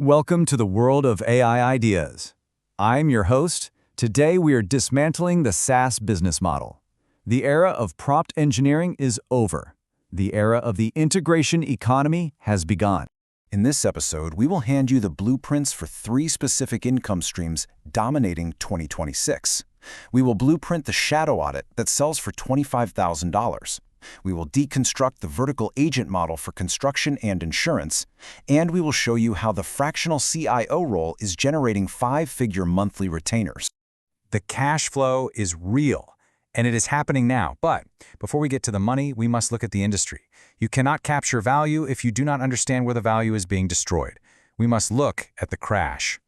Welcome to the world of AI ideas. I'm your host. Today we are dismantling the SaaS business model. The era of prompt engineering is over. The era of the integration economy has begun. In this episode, we will hand you the blueprints for 3 specific income streams dominating 2026. We will blueprint the shadow audit that sells for $25,000. We will deconstruct the vertical agent model for construction and insurance, and we will show you how the fractional CIO role is generating 5-figure monthly retainers. The cash flow is real, and it is happening now. But before we get to the money, we must look at the industry. You cannot capture value if you do not understand where the value is being destroyed. We must look at the crash.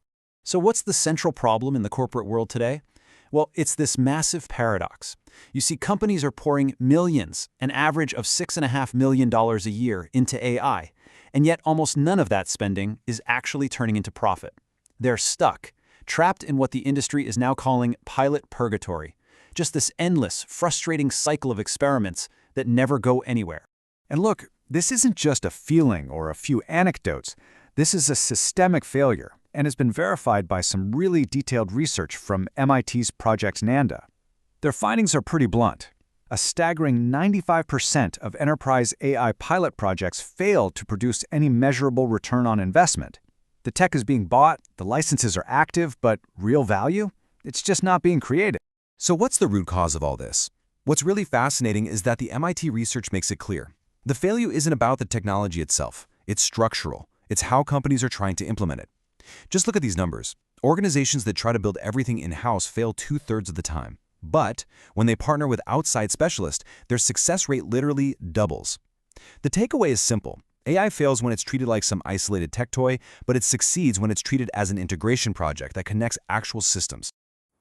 So what's the central problem in the corporate world today? Well, it's this massive paradox. You see, companies are pouring millions, an average of $6.5 million a year, into AI, and yet almost none of that spending is actually turning into profit. They're stuck, trapped in what the industry is now calling pilot purgatory, just this endless, frustrating cycle of experiments that never go anywhere. And look, this isn't just a feeling or a few anecdotes. This is a systemic failure, and has been verified by some really detailed research from MIT's Project Nanda. Their findings are pretty blunt. A staggering 95% of enterprise AI pilot projects fail to produce any measurable return on investment. The tech is being bought, the licenses are active, but real value? It's just not being created. So what's the root cause of all this? What's really fascinating is that the MIT research makes it clear. The failure isn't about the technology itself. It's structural. It's how companies are trying to implement it. Just look at these numbers. Organizations that try to build everything in-house fail 2/3 of the time. But when they partner with outside specialists, their success rate literally doubles. The takeaway is simple. AI fails when it's treated like some isolated tech toy, but it succeeds when it's treated as an integration project that connects actual systems.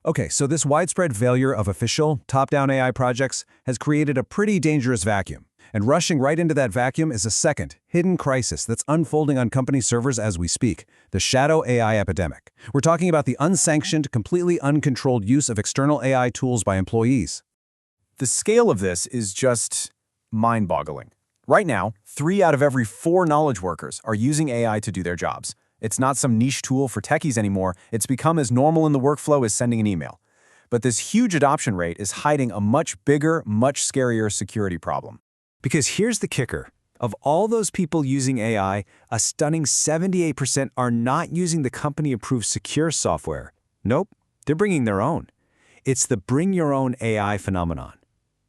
Okay, so this widespread failure of official, top-down AI projects has created a pretty dangerous vacuum. And rushing right into that vacuum is a second, hidden crisis that's unfolding on company servers as we speak, the shadow AI epidemic. We're talking about the unsanctioned, completely uncontrolled use of external AI tools by employees. The scale of this is just mind-boggling. Right now, 3 out of every 4 knowledge workers are using AI to do their jobs. It's not some niche tool for techies anymore. It's become as normal in the workflow as sending an email. But this huge adoption rate is hiding a much bigger, much scarier security problem. Because here's the kicker. Of all those people using AI, a stunning 78% are not using the company-approved secure software. Nope, they're bringing their own. It's the bring your own AI phenomenon.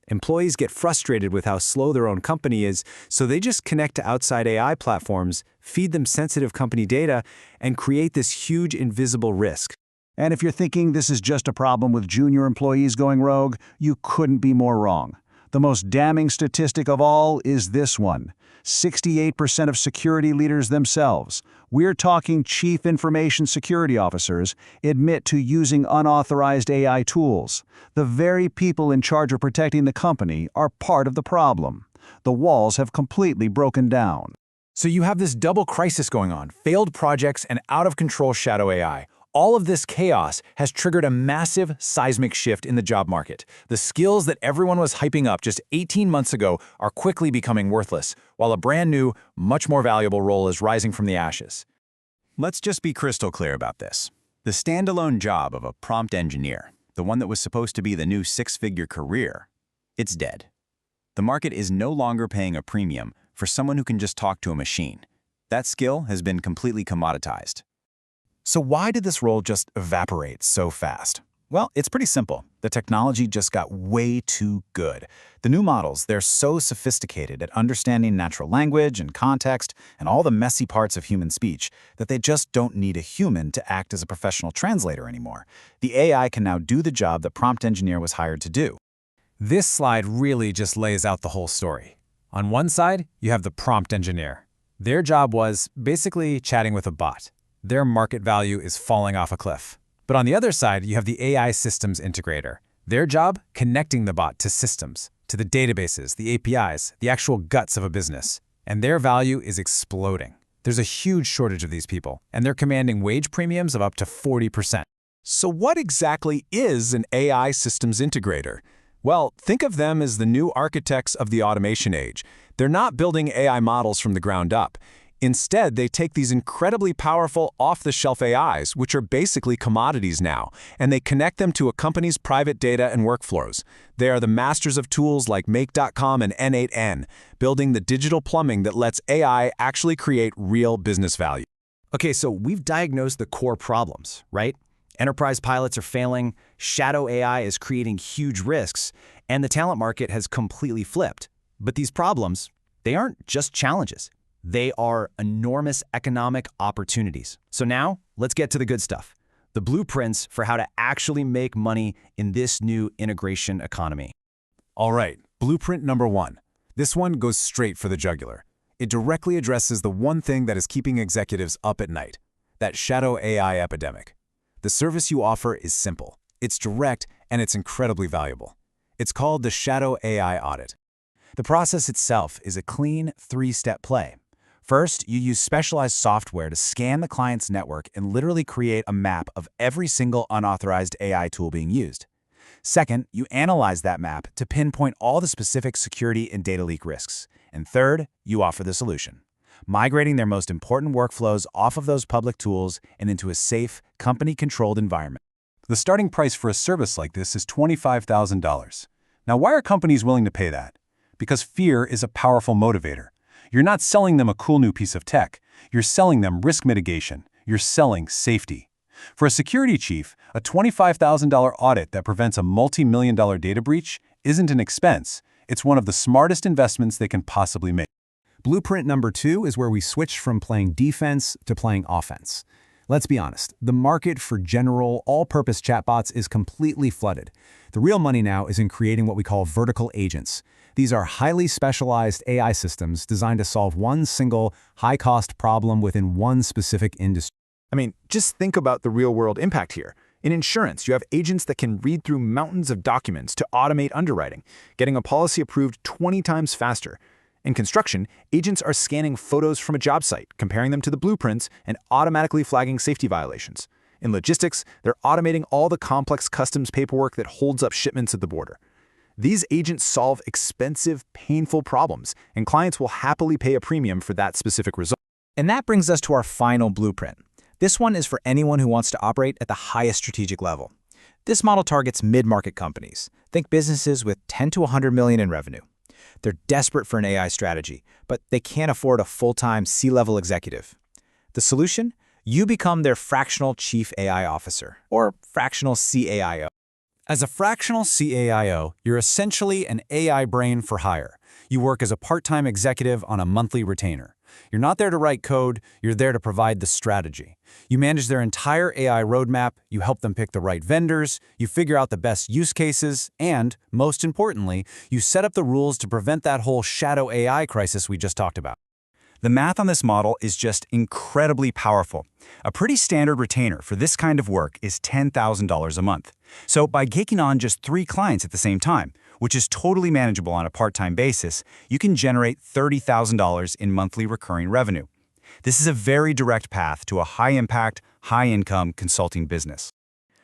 Employees get frustrated with how slow their own company is, so they just connect to outside AI platforms, feed them sensitive company data, and create this huge invisible risk. And if you're thinking this is just a problem with junior employees going rogue, you couldn't be more wrong. The most damning statistic of all is this one. 68% of security leaders themselves, we're talking chief information security officers, admit to using unauthorized AI tools. The very people in charge of protecting the company are part of the problem. The walls have completely broken down. So you have this double crisis going on, failed projects and out-of-control shadow AI. All of this chaos has triggered a massive seismic shift in the job market. The skills that everyone was hyping up just 18 months ago are quickly becoming worthless, while a brand new, much more valuable role is rising from the ashes. Let's just be crystal clear about this. The standalone job of a prompt engineer, the one that was supposed to be the new 6-figure career, it's dead. The market is no longer paying a premium for someone who can just talk to a machine. That skill has been completely commoditized. So why did this role just evaporate so fast? Well, it's pretty simple. The technology just got way too good. The new models, they're so sophisticated at understanding natural language and context and all the messy parts of human speech that they just don't need a human to act as a professional translator anymore. The AI can now do the job the prompt engineer was hired to do. This slide really just lays out the whole story. On one side, you have the prompt engineer. Their job was basically chatting with a bot. Their market value is falling off a cliff. But on the other side, you have the AI systems integrator. Their job, connecting the bot to systems, to the databases, the APIs, the actual guts of a business. And their value is exploding. There's a huge shortage of these people, and they're commanding wage premiums of up to 40%. So what exactly is an AI systems integrator? Well, think of them as the new architects of the automation age. They're not building AI models from the ground up. Instead, they take these incredibly powerful off-the-shelf AIs, which are basically commodities now, and they connect them to a company's private data and workflows. They are the masters of tools like Make.com and N8N, building the digital plumbing that lets AI actually create real business value. Okay, so we've diagnosed the core problems, right? Enterprise pilots are failing, shadow AI is creating huge risks, and the talent market has completely flipped. But these problems, they aren't just challenges. They are enormous economic opportunities. So now, let's get to the good stuff. The blueprints for how to actually make money in this new integration economy. All right, blueprint number 1. This one goes straight for the jugular. It directly addresses the one thing that is keeping executives up at night, that shadow AI epidemic. The service you offer is simple, it's direct, and it's incredibly valuable. It's called the Shadow AI Audit. The process itself is a clean 3-step play. First, you use specialized software to scan the client's network and literally create a map of every single unauthorized AI tool being used. Second, you analyze that map to pinpoint all the specific security and data leak risks. And third, you offer the solution, migrating their most important workflows off of those public tools and into a safe, company-controlled environment. The starting price for a service like this is $25,000. Now, why are companies willing to pay that? Because fear is a powerful motivator. You're not selling them a cool new piece of tech. You're selling them risk mitigation. You're selling safety. For a security chief, a $25,000 audit that prevents a multi-million-dollar data breach isn't an expense. It's one of the smartest investments they can possibly make. Blueprint number 2 is where we switch from playing defense to playing offense. Let's be honest, the market for general, all-purpose chatbots is completely flooded. The real money now is in creating what we call vertical agents. These are highly specialized AI systems designed to solve one single, high-cost problem within one specific industry. I mean, just think about the real-world impact here. In insurance, you have agents that can read through mountains of documents to automate underwriting, getting a policy approved 20 times faster. In construction, agents are scanning photos from a job site, comparing them to the blueprints, and automatically flagging safety violations. In logistics, they're automating all the complex customs paperwork that holds up shipments at the border. These agents solve expensive, painful problems, and clients will happily pay a premium for that specific result. And that brings us to our final blueprint. This one is for anyone who wants to operate at the highest strategic level. This model targets mid-market companies. Think businesses with 10 to 100 million in revenue. They're desperate for an AI strategy, but they can't afford a full-time C-level executive. The solution? You become their fractional chief AI officer, or fractional CAIO. As a fractional CAIO, you're essentially an AI brain for hire. You work as a part-time executive on a monthly retainer. You're not there to write code, you're there to provide the strategy. You manage their entire AI roadmap, you help them pick the right vendors, you figure out the best use cases, and, most importantly, you set up the rules to prevent that whole shadow AI crisis we just talked about. The math on this model is just incredibly powerful. A pretty standard retainer for this kind of work is $10,000 a month. So by taking on just 3 clients at the same time, which is totally manageable on a part-time basis, you can generate $30,000 in monthly recurring revenue. This is a very direct path to a high-impact, high-income consulting business.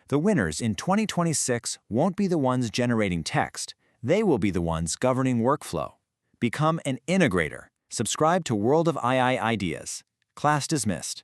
The winners in 2026 won't be the ones generating text. They will be the ones governing workflow. Become an integrator. Subscribe to World of II Ideas. Class dismissed.